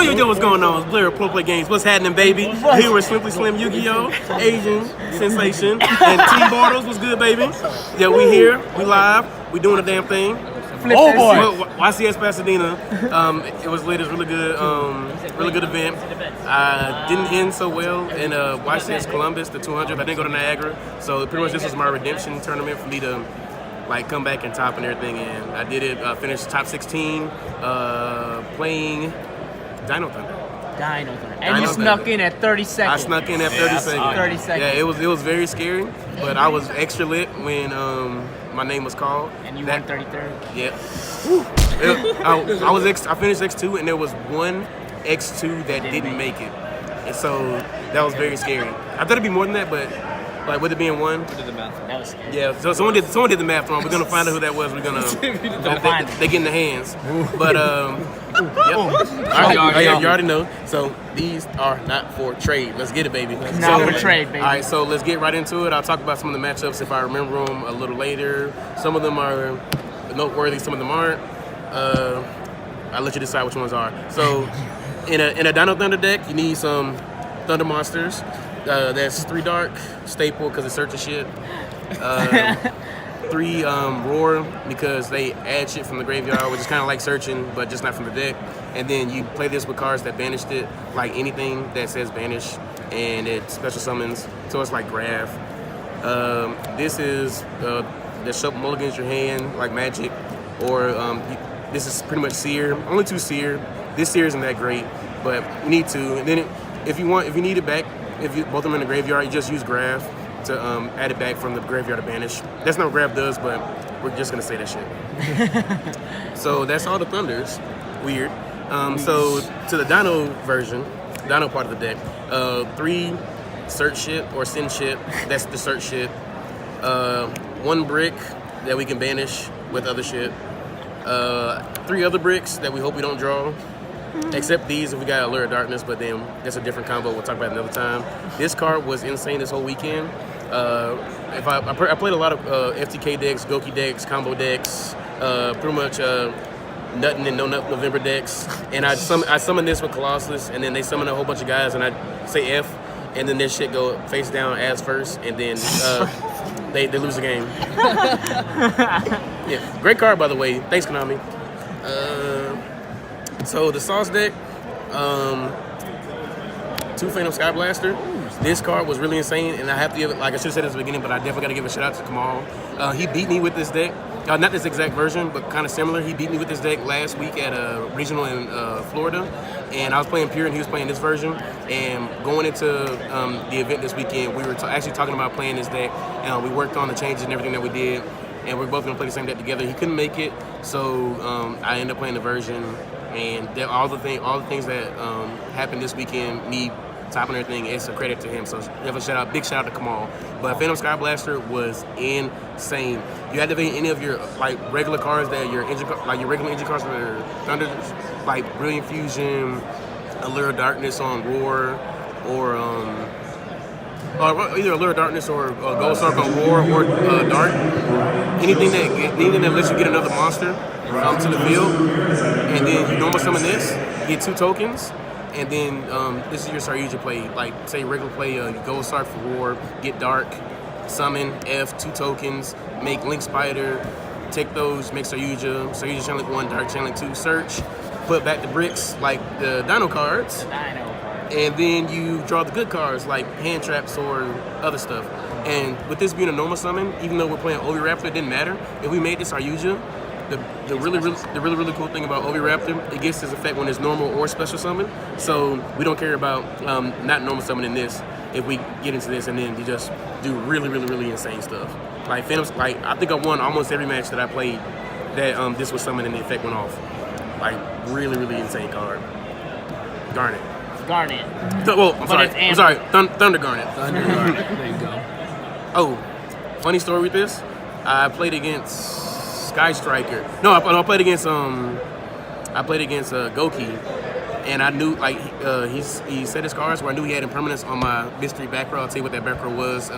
Yo, what's going on? It's Blair, Pro Play Games. What's happening, baby? Here with Simply Slim Yu-Gi-Oh, Asian Sensation, and Team Bartles. What's good, baby? Yeah, we here, we live, we doing a damn thing. Oh boy! YCS Pasadena. It was lit. It was really good event. Didn't end so well in YCS Columbus, the 200. I didn't go to Niagara, so pretty much this was my redemption tournament for me to like come back and top and everything. And I did it. Finished top 16, playing Dino Thunder. And you snuck in at 30 seconds. I snuck in at 30 seconds. 30 seconds. Yeah, it was very scary, but I was extra lit when my name was called. And you won 33rd. Yeah. I finished X2, and there was one X2 that didn't make it, and so that was very scary. I thought it'd be more than that, but like with it being one, That was scary. yeah. So someone did the math wrong. We're gonna find out who that was. We're gonna they get in the hands, but yep. You already know. So these are not for trade. Let's get it, baby. Not for trade, baby. All right, so let's get right into it. I'll talk about some of the matchups if I remember them a little later. Some of them are noteworthy, some of them aren't. I'll let you decide which ones are. So in a Dino Thunder deck, you need some Thunder monsters. That's 3 dark, staple because it's searching shit. 3 roar because they add shit from the graveyard, which is kind of like searching, but just not from the deck. And then you play this with cards that banished it, like anything that says banish, and it special summons. So it's like graph. This is that shuffle mulligans your hand like magic, or this is pretty much seer. Only 2 seer. This seer isn't that great, but you need to. And then if you need it back, if both of them in the graveyard, you just use graph to add it back from the graveyard to banish. That's not what graph does, but we're just gonna say that shit. So that's all the Thunders. Weird. So to the Dino version, Dino part of the deck, 3 search shit or send shit. That's the search shit. 1 brick that we can banish with other shit. 3 other bricks that we hope we don't draw. Except these if we got Allure of Darkness, but then that's a different combo. We'll talk about it another time. This card was insane this whole weekend. I played a lot of FTK decks, Goki decks, combo decks, pretty much nothing and no November decks. And I summoned this with Colossus, and then they summon a whole bunch of guys, and I say F, and then this shit go face down as first, and then they lose the game. Yeah, great card by the way. Thanks, Konami. So the Sauce deck, 2 Phantom Sky Blaster. This card was really insane, and I have to give it, like I should have said at the beginning, but I definitely got to give a shout out to Kamal. He beat me with this deck. Not this exact version, but kind of similar. He beat me with this deck last week at a regional in Florida, and I was playing Pure, and he was playing this version. And going into the event this weekend, we were actually talking about playing this deck, and we worked on the changes and everything that we did, and we're both going to play the same deck together. He couldn't make it, so I ended up playing the version. And all the things that happened this weekend, me topping everything, it's a credit to him. So big shout out to Kamal. But Phantom Sky Blaster was insane. You activate any of your like regular cards that your regular engine cards that are Thunders, like Brilliant Fusion, Allure of Darkness on Roar, or either Allure of Darkness or Gold Star on Roar or Dark. Anything that lets you get another monster to the field, and then you normal summon this, get 2 tokens, and then this is your Saryuja play. Like say regular play, you go start for War, get Dark, summon F, 2 tokens, make Link Spider, take those, make Saryuja channel 1, Dark channel 2, search, put back the bricks like the Dino cards, and then you draw the good cards like hand traps or other stuff. And with this being a normal summon, even though we're playing Oviraptor, it didn't matter. If we made this Saryuja, the really cool thing about Oviraptor, it gets this effect when it's normal or special summon. So we don't care about not normal summoning this if we get into this, and then you just do really insane stuff. Like Phantoms, like I think I won almost every match that I played that this was summoned and the effect went off. Like really insane card. Garnet. Well, I'm sorry. Thunder Garnet. Thunder Garnet. There you go. Oh, funny story with this. I played against Sky Striker. No, I played against Goki, and I knew like he set his cards where I knew he had impermanence on my mystery back row. I'll tell you what that back row was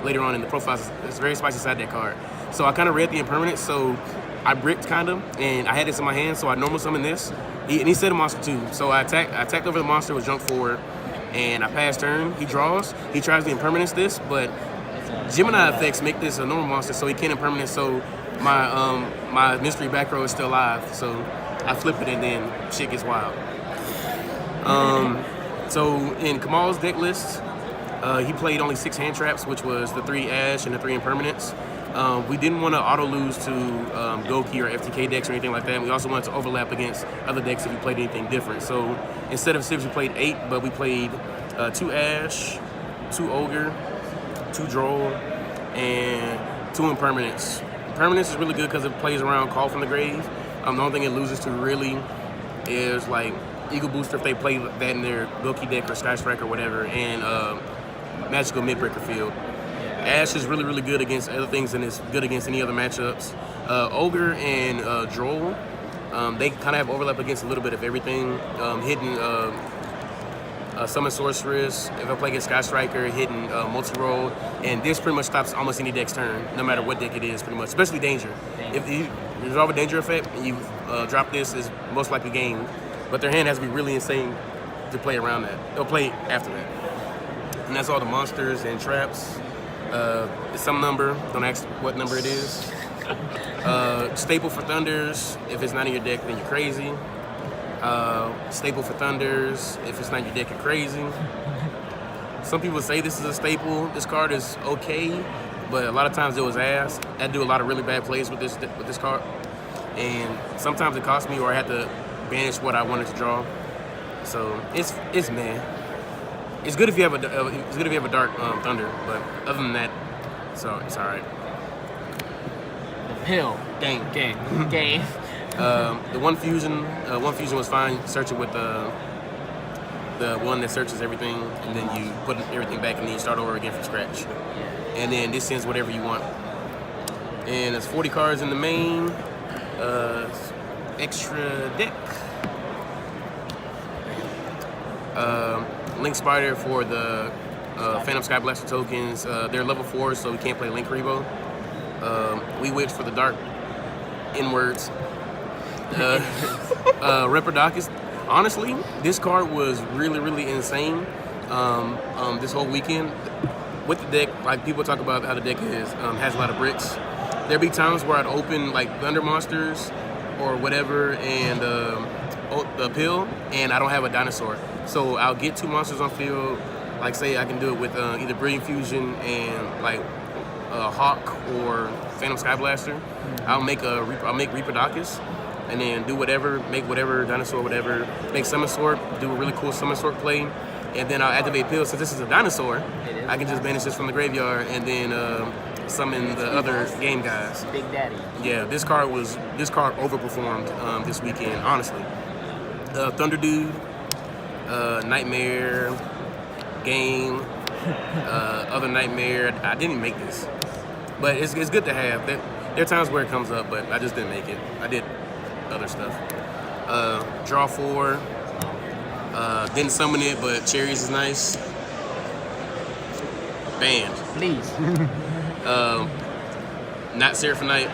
later on in the profiles. It's very spicy side that card. So I kind of read the impermanence. So I bricked kind of, and I had this in my hand. So I normal summon this, He said a monster too. So I attacked over the monster with jump forward, and I pass turn. He draws. He tries to impermanence this, but Gemini effects make this a normal monster, so he can't impermanence. So my mystery back row is still alive. So I flip it, and then shit gets wild. So in Kamal's deck list, he played only 6 hand traps, which was the 3 Ash and the 3 impermanents. We didn't want to auto lose to Goki or FTK decks or anything like that. We also wanted to overlap against other decks if we played anything different. So instead of 6, we played 8, but we played 2 Ash, 2 Ogre, 2 Droll, and 2 impermanents. Impermanence is really good because it plays around Call from the Grave. The only thing it loses to really is like Eagle Booster if they play that in their Goki deck or Sky Strike or whatever, and Magical Midbreaker Field. Ash is really, really good against other things and is good against any other matchups. Ogre and Droll, they kind of have overlap against a little bit of everything. Hidden Summon Sorceress, if I play against Sky Striker, hidden multi-roll, and this pretty much stops almost any deck's turn, no matter what deck it is, pretty much, especially Danger. If you resolve a Danger effect and you drop this, is most likely game. But their hand has to be really insane to play around that. They'll play after that. And that's all the monsters and traps. It's some number. Don't ask what number it is. Staple for Thunders. If it's not in your deck, then you're crazy. Staple for Thunders. If it's not in your deck, you're crazy. Some people say this is a staple. This card is okay, but a lot of times it was ass. I do a lot of really bad plays with this card, and sometimes it cost me, or I had to banish what I wanted to draw. So it's meh. It's good if you have a dark Thunder, but other than that, so it's all right. The pill. Game. The one fusion was fine. Search it with the one that searches everything, and then you put everything back, and then you start over again from scratch. And then this sends whatever you want. And there's 40 cards in the main. Extra deck. Link Spider for the Phantom Sky Blaster tokens. They're level 4, so we can't play Link Rebo. We Witch for the dark inwards. Reprodocus. Honestly, this card was really, really insane this whole weekend. With the deck, like people talk about how the deck has a lot of bricks. There'd be times where I'd open like Thunder Monsters or whatever and the pill, and I don't have a Dinosaur. So I'll get 2 monsters on field. Like say I can do it with either Brilliant Fusion and like Hawk or Phantom Sky Blaster. I'll make Reprodocus and then do whatever, make whatever Dinosaur, whatever, make Summon Sword, do a really cool Summon Sword play, and then I'll activate Pill. Since this is a Dinosaur, I can just banish this from the graveyard and then summon the other game guys. Big Daddy. Yeah, this card overperformed this weekend, honestly. Thunder Dude, Nightmare, Game, other Nightmare. I didn't make this, but it's good to have. There are times where it comes up, but I just didn't make it. I did other stuff. Draw 4. Didn't summon it, but Cherries is nice. Banned. Please. Not Seraphonite.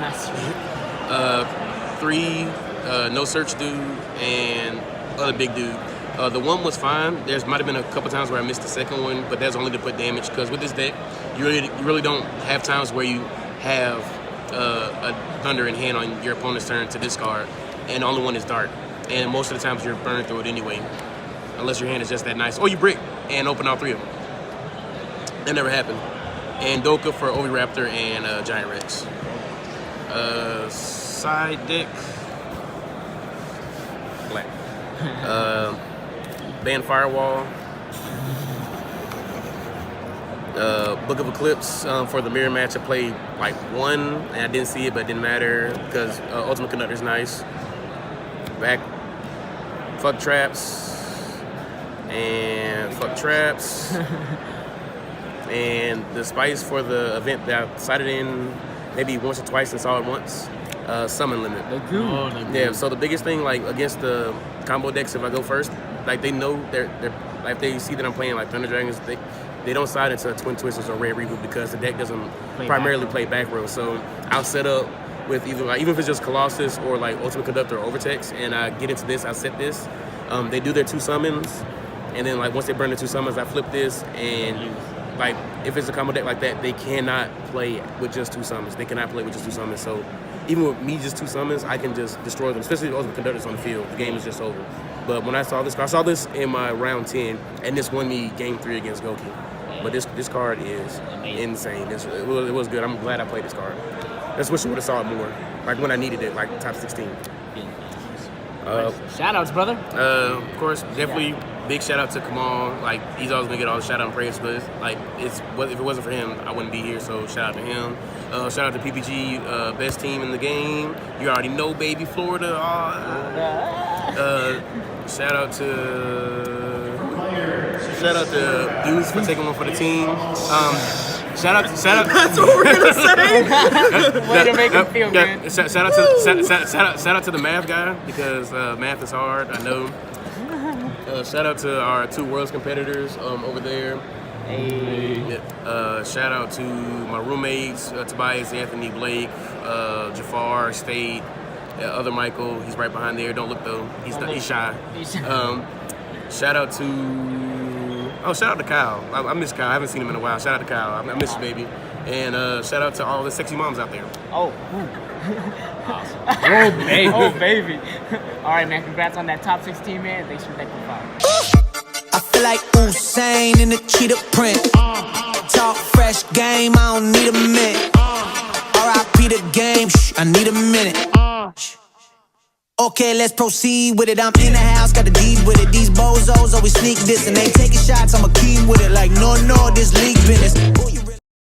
Not sweet. 3 No Search Dude and other big dude. The one was fine. There's might have been a couple times where I missed the second one, but that's only to put damage, because with this deck, you really don't have times where you have a Thunder in hand on your opponent's turn to discard, and the only one is dark. And most of the times you're burned through it anyway, unless your hand is just that nice. Or you brick and open all 3 of them. That never happened. And Doka for Oviraptor and Giant Rex. Side deck. Black. Ban Firewall. Book of Eclipse for the mirror match. I played like 1 and I didn't see it, but it didn't matter because Ultimate Conductor is nice. Back. Fuck Traps. And Fuck Traps. And the spice for the event that I decided in maybe once or twice and saw it once. Summon limit. Yeah, so the biggest thing like against the combo decks, if I go first, like they know they're like they see that I'm playing like Thunder Dragons, they don't side into Twin Twisters or Red Reboot because the deck doesn't primarily play back row. So I'll set up with either like even if it's just Colossus or like Ultimate Conductor or Overtex, and I get into this, I set this. They do their 2 summons, and then like once they burn the 2 summons, I flip this, and like if it's a combo deck like that, they cannot play with just 2 summons. They cannot play with just 2 summons. So even with me just 2 summons, I can just destroy them, especially if Ultimate Conductor's on the field. The game is just over. But when I saw this in my round 10, and this won me game 3 against Goki. But this card is insane. It was good. I'm glad I played this card. I just wish I would have saw it more, like when I needed it, like top 16. Shout outs, brother. Of course, definitely big shout out to Kamal. Like he's always gonna get all the shout out and praise, but like if it wasn't for him, I wouldn't be here. So shout out to him. Shout out to PPG, best team in the game. You already know, baby, Florida. Shout out to Deuce for taking one for the team. Shout out. That's what we're gonna say. Way to make him feel good. Shout out to the math guy because math is hard. I know. Shout out to our 2 Worlds competitors over there. Hey. Shout out to my roommates, Tobias, Anthony, Blake, Jafar, State, other Michael. He's right behind there. Don't look though. He's shy. Shout out to Kyle. I miss Kyle. I haven't seen him in a while. Shout out to Kyle. I miss you, baby. And shout out to all the sexy moms out there. Oh, awesome. Oh, baby. Oh, baby. All right, man. Congrats on that top 16, man. Thanks for that confirm. I feel like Usain in the cheetah print. Talk fresh game, I don't need a minute. R.I.P. the game, I need a minute. Okay, let's proceed with it. I'm in the house, got the deed with it. These bozos always sneak this and they taking shots. I'ma keep with it like no, this league business.